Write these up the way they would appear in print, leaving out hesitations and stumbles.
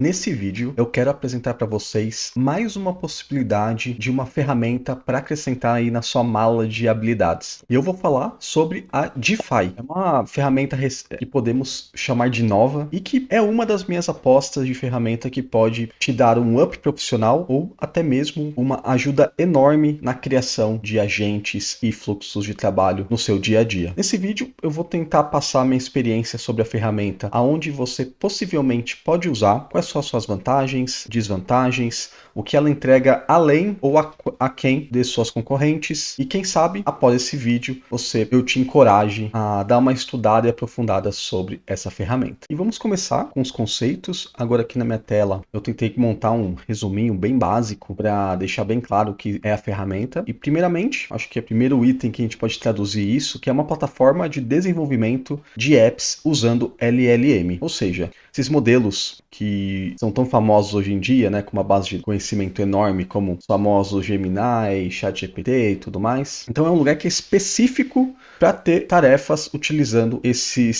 Nesse vídeo, eu quero apresentar para vocês mais uma possibilidade de uma ferramenta para acrescentar aí na sua mala de habilidades. E eu vou falar sobre a DeFi. É uma ferramenta que podemos chamar de nova e que é uma das minhas apostas de ferramenta que pode te dar um up profissional ou até mesmo uma ajuda enorme na criação de agentes e fluxos de trabalho no seu dia a dia. Nesse vídeo, eu vou tentar passar minha experiência sobre a ferramenta, aonde você possivelmente pode usar, quais são as suas vantagens, desvantagens, o que ela entrega além ou aquém de suas concorrentes. E quem sabe, após esse vídeo, eu te encoraje a dar uma estudada e aprofundada sobre essa ferramenta. E vamos começar com os conceitos. Agora aqui na minha tela, eu tentei montar um resuminho bem básico para deixar bem claro o que é a ferramenta. E primeiramente, acho que é o primeiro item que a gente pode traduzir isso, que é uma plataforma de desenvolvimento de apps usando LLM. Ou seja, esses modelos que são tão famosos hoje em dia, né, com uma base de conhecimento enorme, como os famosos Gemini, ChatGPT e tudo mais. Então é um lugar que é específico para ter tarefas utilizando esse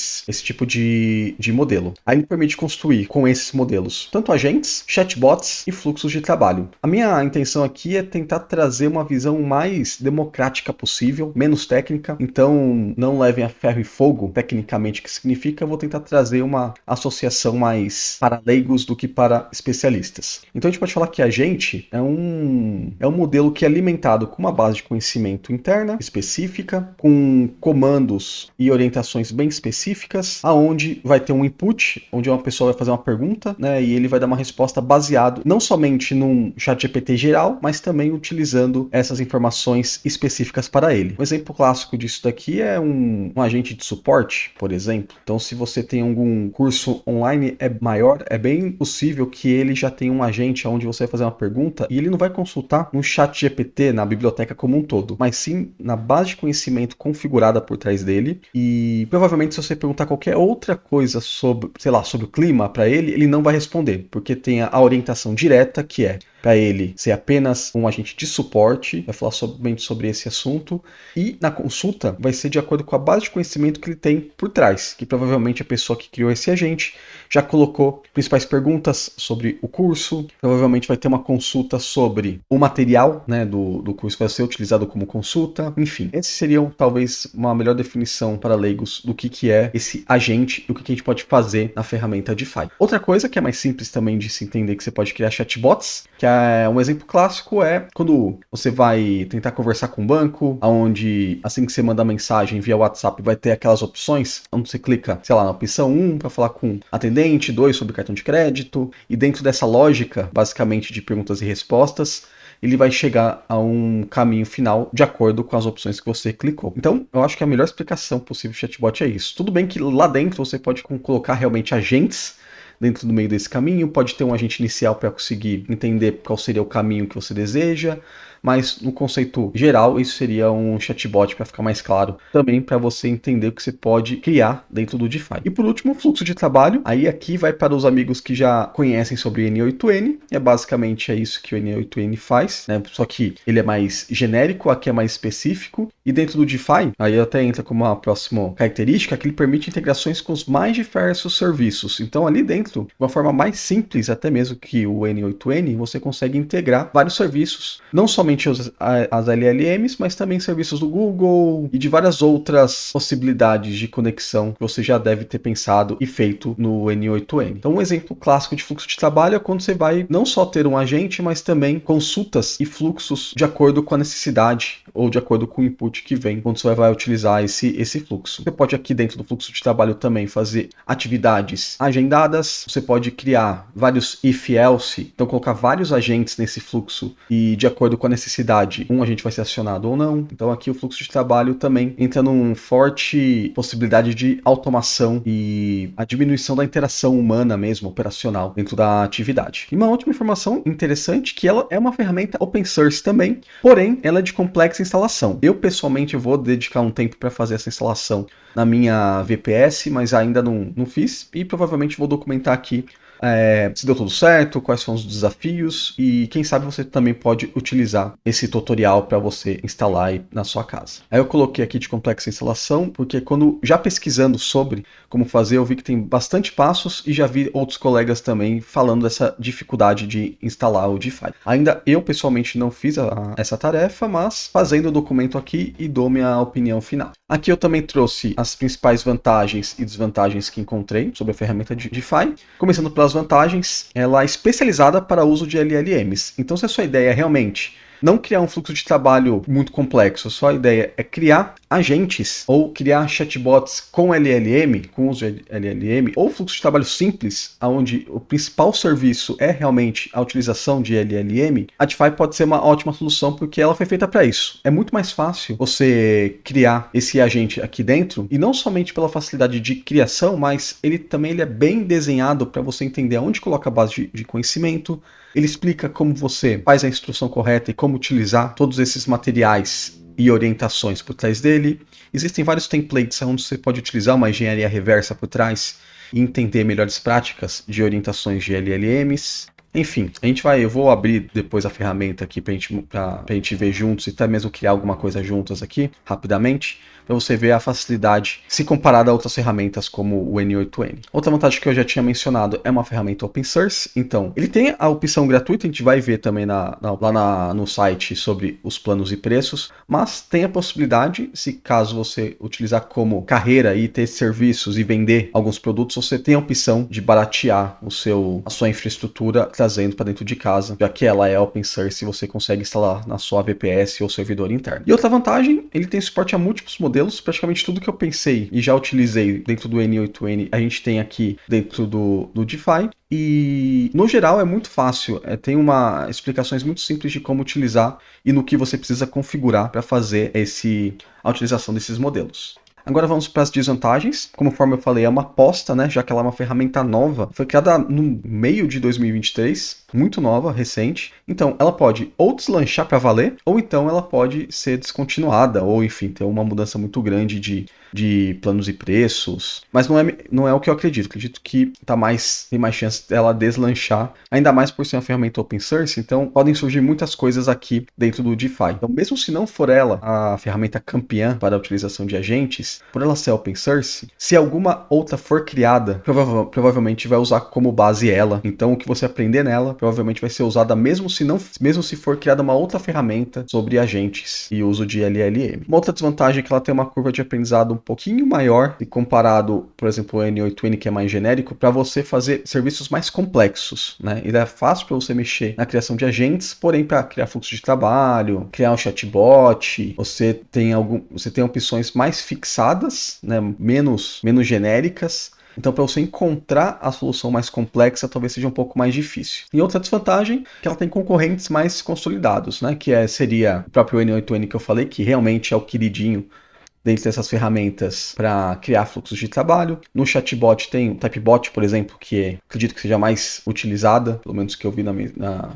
tipo de modelo. Aí ele permite construir com esses modelos tanto agentes, chatbots e fluxos de trabalho. A minha intenção aqui é tentar trazer uma visão mais democrática possível, menos técnica, então não levem a ferro e fogo, tecnicamente, o que significa. Eu vou tentar trazer uma associação mais para leigos do que para especialistas. Então a gente pode falar que agente é um modelo que é alimentado com uma base de conhecimento interna, específica, com comandos e orientações bem específicas, aonde vai ter um input, onde uma pessoa vai fazer uma pergunta, né, e ele vai dar uma resposta baseado não somente num ChatGPT geral, mas também utilizando essas informações específicas para ele. Um exemplo clássico disso daqui é um agente de suporte, por exemplo. Então, se você tem algum curso online maior, é bem possível que ele já tenha um agente onde você vai fazer uma pergunta e ele não vai consultar no ChatGPT, na biblioteca como um todo, mas sim na base de conhecimento configurada por trás dele. E provavelmente, se você perguntar qualquer outra coisa sobre, sei lá, sobre o clima para ele, ele não vai responder, porque tem a orientação direta que é para ele ser apenas um agente de suporte, vai falar somente sobre esse assunto, e na consulta vai ser de acordo com a base de conhecimento que ele tem por trás, que provavelmente a pessoa que criou esse agente já colocou principais perguntas sobre o curso, provavelmente vai ter uma consulta sobre o material, né, do curso que vai ser utilizado como consulta, enfim. Esses seriam talvez uma melhor definição para leigos do que é esse agente e o que a gente pode fazer na ferramenta DeFi. Outra coisa que é mais simples também de se entender, que você pode criar chatbots, que é um exemplo clássico, é quando você vai tentar conversar com um banco, onde assim que você manda a mensagem via WhatsApp vai ter aquelas opções, onde você clica, sei lá, na opção 1 para falar com atendente, 2 sobre cartão de crédito, e dentro dessa lógica, basicamente de perguntas e respostas, ele vai chegar a um caminho final de acordo com as opções que você clicou. Então, eu acho que a melhor explicação possível do chatbot é isso. Tudo bem que lá dentro você pode colocar realmente agentes dentro do meio desse caminho, pode ter um agente inicial para conseguir entender qual seria o caminho que você deseja, mas no conceito geral isso seria um chatbot, para ficar mais claro, também para você entender o que você pode criar dentro do DeFi. E por último, fluxo de trabalho. Aí aqui vai para os amigos que já conhecem sobre o N8N, basicamente é isso que o N8N faz, né? Só que ele é mais genérico, aqui é mais específico, e dentro do DeFi, aí até entra como uma próxima característica, que ele permite integrações com os mais diversos serviços. Então ali dentro, de uma forma mais simples até mesmo que o N8N, você consegue integrar vários serviços, não somente as LLMs, mas também serviços do Google e de várias outras possibilidades de conexão que você já deve ter pensado e feito no N8N. Então, um exemplo clássico de fluxo de trabalho é quando você vai não só ter um agente, mas também consultas e fluxos de acordo com a necessidade ou de acordo com o input que vem quando você vai utilizar esse fluxo. Você pode aqui dentro do fluxo de trabalho também fazer atividades agendadas, você pode criar vários if-else, então colocar vários agentes nesse fluxo e de acordo com a necessidade, um agente vai ser acionado ou não. Então aqui o fluxo de trabalho também entra num forte possibilidade de automação e a diminuição da interação humana mesmo, operacional, dentro da atividade. E uma última informação interessante, que ela é uma ferramenta open source também, porém ela é de complexa instalação. Eu pessoalmente vou dedicar um tempo para fazer essa instalação na minha VPS, mas ainda não fiz, e provavelmente vou documentar aqui se deu tudo certo, quais são os desafios e quem sabe você também pode utilizar esse tutorial para você instalar aí na sua casa. Aí eu coloquei aqui de complexa instalação porque quando já pesquisando sobre como fazer, eu vi que tem bastante passos e já vi outros colegas também falando dessa dificuldade de instalar o DeFi. Ainda eu pessoalmente não fiz essa tarefa, mas fazendo o documento aqui e dou minha opinião final. Aqui eu também trouxe as principais vantagens e desvantagens que encontrei sobre a ferramenta de DeFi. Começando pelas vantagens, ela é especializada para uso de LLMs. Então, se a sua ideia é realmente não criar um fluxo de trabalho muito complexo, só a ideia é criar agentes ou criar chatbots com LLM, com uso de LLM, ou fluxo de trabalho simples, onde o principal serviço é realmente a utilização de LLM, a DeFi pode ser uma ótima solução porque ela foi feita para isso. É muito mais fácil você criar esse agente aqui dentro, e não somente pela facilidade de criação, mas ele é bem desenhado para você entender aonde coloca a base de conhecimento. Ele explica como você faz a instrução correta e como utilizar todos esses materiais e orientações por trás dele. Existem vários templates onde você pode utilizar uma engenharia reversa por trás e entender melhores práticas de orientações de LLMs. Enfim, eu vou abrir depois a ferramenta aqui pra gente ver juntos e até mesmo criar alguma coisa juntas aqui, rapidamente, para você ver a facilidade se comparada a outras ferramentas como o N8N. Outra vantagem que eu já tinha mencionado é uma ferramenta open source, então ele tem a opção gratuita, a gente vai ver também no site sobre os planos e preços, mas tem a possibilidade, se caso você utilizar como carreira e ter serviços e vender alguns produtos, você tem a opção de baratear a sua infraestrutura trazendo para dentro de casa, já que ela é open source e você consegue instalar na sua VPS ou servidor interno. E outra vantagem, ele tem suporte a múltiplos modelos, praticamente tudo que eu pensei e já utilizei dentro do N8N, a gente tem aqui dentro do DeFi. E, no geral, é muito fácil. Tem explicações muito simples de como utilizar e no que você precisa configurar para fazer a utilização desses modelos. Agora vamos para as desvantagens. Conforme eu falei, é uma aposta, né? Já que ela é uma ferramenta nova. Foi criada no meio de 2023, muito nova, recente. Então, ela pode ou deslanchar para valer, ou então ela pode ser descontinuada, ou enfim, ter uma mudança muito grande de planos e preços. Mas não é o que eu acredito. Acredito que tem mais chance dela deslanchar, ainda mais por ser uma ferramenta open source. Então, podem surgir muitas coisas aqui dentro do DeFi. Então, mesmo se não for ela a ferramenta campeã para a utilização de agentes, por ela ser open source, se alguma outra for criada, provavelmente vai usar como base ela. Então, o que você aprender nela provavelmente vai ser usada mesmo se for criada uma outra ferramenta sobre agentes e uso de LLM. Uma outra desvantagem é que ela tem uma curva de aprendizado um pouquinho maior e comparado, por exemplo, ao N8N, que é mais genérico, para você fazer serviços mais complexos, né? Ele é fácil para você mexer na criação de agentes, porém para criar fluxo de trabalho, criar um chatbot, você tem opções mais fixadas, né? Menos genéricas. Então, para você encontrar a solução mais complexa, talvez seja um pouco mais difícil. E outra desvantagem é que ela tem concorrentes mais consolidados, né? Que seria o próprio N8N que eu falei, que realmente é o queridinho dentro dessas ferramentas para criar fluxos de trabalho. No chatbot tem o Typebot, por exemplo, que acredito que seja mais utilizada, pelo menos que eu vi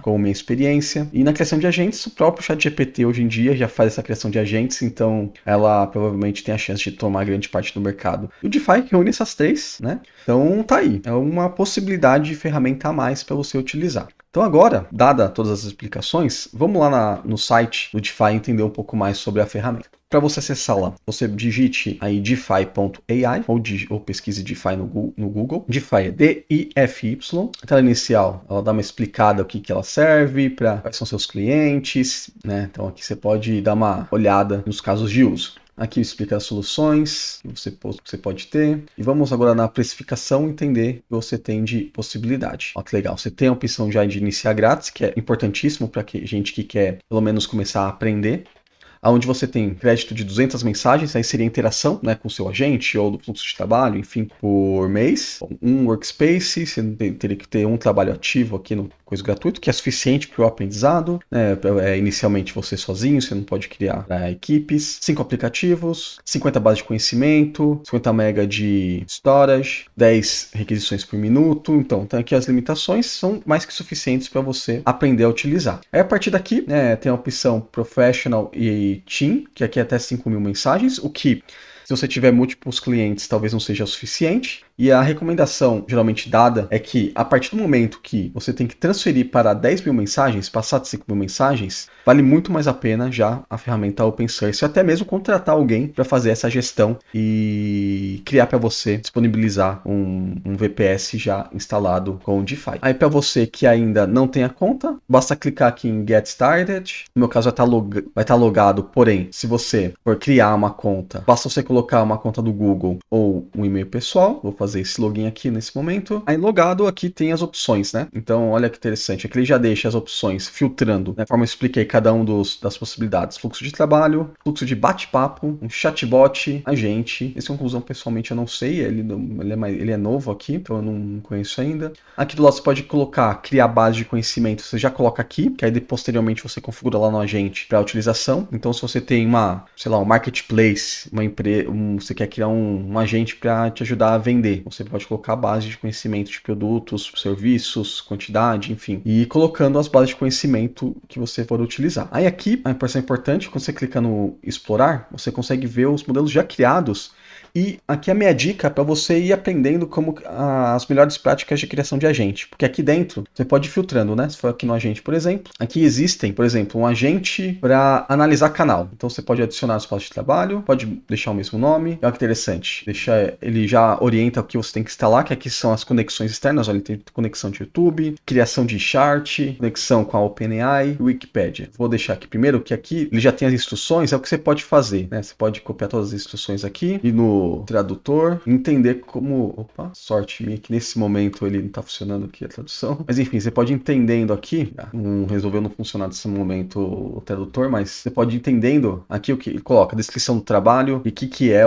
como minha experiência. E na criação de agentes, o próprio ChatGPT hoje em dia já faz essa criação de agentes, então ela provavelmente tem a chance de tomar grande parte do mercado. E o DeFi reúne essas três, né? Então tá aí, é uma possibilidade de ferramenta a mais para você utilizar. Então agora, dada todas as explicações, vamos lá no site do DeFi entender um pouco mais sobre a ferramenta. Para você acessá-la, você digite aí DeFi.ai ou pesquise DeFi no Google. DeFi é D-I-F-Y. A tela inicial, ela dá uma explicada o que ela serve, para quais são seus clientes, né? Então aqui você pode dar uma olhada nos casos de uso. Aqui explica as soluções que você pode ter. E vamos agora na precificação entender o que você tem de possibilidade. Olha que legal. Você tem a opção já de iniciar grátis, que é importantíssimo para gente que quer pelo menos começar a aprender. Onde você tem crédito de 200 mensagens, aí seria interação, né, com o seu agente ou do fluxo de trabalho, enfim, por mês. Um workspace, você teria que ter um trabalho ativo aqui no coisa gratuito, que é suficiente para o aprendizado, né, inicialmente você sozinho, você não pode criar equipes. 5 aplicativos, 50 bases de conhecimento, 50 MB de storage, 10 requisições por minuto. Então, aqui as limitações são mais que suficientes para você aprender a utilizar. Aí, a partir daqui, tem a opção Professional e Team, que aqui é até 5.000 mensagens, o que, se você tiver múltiplos clientes, talvez não seja o suficiente. E a recomendação geralmente dada é que a partir do momento que você tem que transferir para 10 mil mensagens, passar de 5 mil mensagens, vale muito mais a pena já a ferramenta Open Source, até mesmo contratar alguém para fazer essa gestão e criar para você, disponibilizar um VPS já instalado com o DeFi. Aí para você que ainda não tem a conta, basta clicar aqui em Get Started. No meu caso vai estar logado, porém, se você for criar uma conta, basta você colocar uma conta do Google ou um e-mail pessoal. Vou fazer esse login aqui nesse momento. Aí logado aqui tem as opções, né? Então olha que interessante, aqui ele já deixa as opções filtrando, né? Conforme eu expliquei cada um das possibilidades. Fluxo de trabalho, fluxo de bate-papo, um chatbot, agente. Esse conclusão pessoalmente eu não sei, ele é novo aqui, então eu não conheço ainda. Aqui do lado você pode colocar, criar base de conhecimento, você já coloca aqui, que aí posteriormente você configura lá no agente para utilização. Então se você tem um marketplace, você quer criar um agente para te ajudar a vender, você pode colocar a base de conhecimento de produtos, serviços, quantidade, enfim, e ir colocando as bases de conhecimento que você for utilizar. Aí aqui, a informação importante, quando você clica no explorar, você consegue ver os modelos já criados. E aqui a minha dica é para você ir aprendendo como as melhores práticas de criação de agente. Porque aqui dentro você pode ir filtrando, né? Se for aqui no agente, por exemplo. Aqui existem, por exemplo, um agente para analisar canal. Então você pode adicionar os passos de trabalho, pode deixar o mesmo nome. Olha que interessante. Ele já orienta o que você tem que instalar, que aqui são as conexões externas. Olha, ele tem conexão de YouTube, criação de chart, conexão com a OpenAI e Wikipedia. Vou deixar aqui primeiro que aqui ele já tem as instruções, é o que você pode fazer, né? Você pode copiar todas as instruções aqui e no tradutor, entender como... Opa, sorte minha que nesse momento ele não está funcionando aqui a tradução. Mas enfim, você pode ir entendendo aqui, resolveu não funcionar nesse momento o tradutor, mas você pode ir entendendo aqui o que ele coloca, a descrição do trabalho e o que é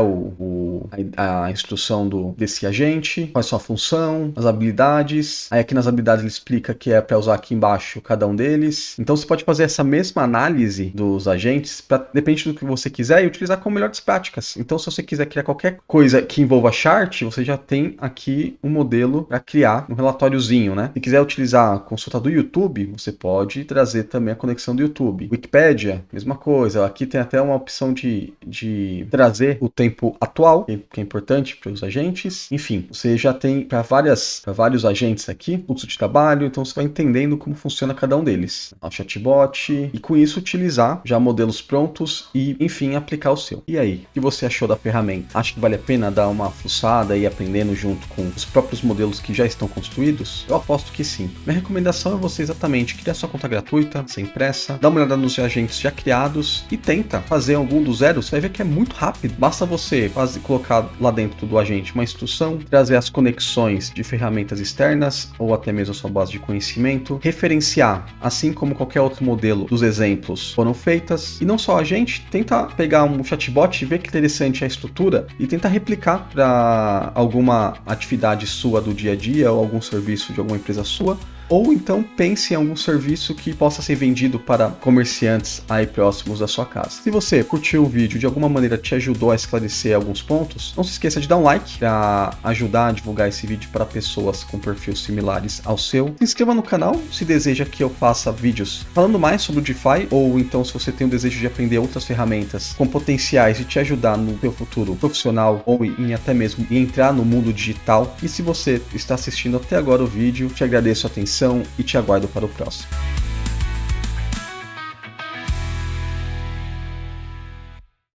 a instrução desse agente, qual é a sua função, as habilidades. Aí aqui nas habilidades ele explica que é para usar aqui embaixo cada um deles. Então você pode fazer essa mesma análise dos agentes, depende do que você quiser, e utilizar como melhores práticas. Então se você quiser criar qualquer coisa que envolva chart, você já tem aqui um modelo para criar um relatóriozinho, né? Se quiser utilizar a consulta do YouTube, você pode trazer também a conexão do YouTube. Wikipedia, mesma coisa. Aqui tem até uma opção de trazer o tempo atual, que é importante para os agentes. Enfim, você já tem para vários agentes aqui, fluxo de trabalho, então você vai entendendo como funciona cada um deles. O chatbot, e com isso utilizar já modelos prontos e, enfim, aplicar o seu. E aí, o que você achou da ferramenta? Acho que vale a pena dar uma fuçada e ir aprendendo junto com os próprios modelos que já estão construídos? Eu aposto que sim. Minha recomendação é você exatamente criar sua conta gratuita, sem pressa, dá uma olhada nos agentes já criados e tenta fazer algum do zero. Você vai ver que é muito rápido. Basta você colocar lá dentro do agente uma instrução, trazer as conexões de ferramentas externas ou até mesmo a sua base de conhecimento, referenciar, assim como qualquer outro modelo dos exemplos foram feitas. E não só a gente, tenta pegar um chatbot e ver que interessante a estrutura e tentar replicar para alguma atividade sua do dia a dia ou algum serviço de alguma empresa sua. Ou então pense em algum serviço que possa ser vendido para comerciantes aí próximos da sua casa. Se você curtiu o vídeo, de alguma maneira te ajudou a esclarecer alguns pontos, não se esqueça de dar um like para ajudar a divulgar esse vídeo para pessoas com perfis similares ao seu. Se inscreva no canal se deseja que eu faça vídeos falando mais sobre o DeFi, ou então se você tem o desejo de aprender outras ferramentas com potenciais de te ajudar no seu futuro profissional ou até mesmo entrar no mundo digital. E se você está assistindo até agora o vídeo, te agradeço a atenção e te aguardo para o próximo.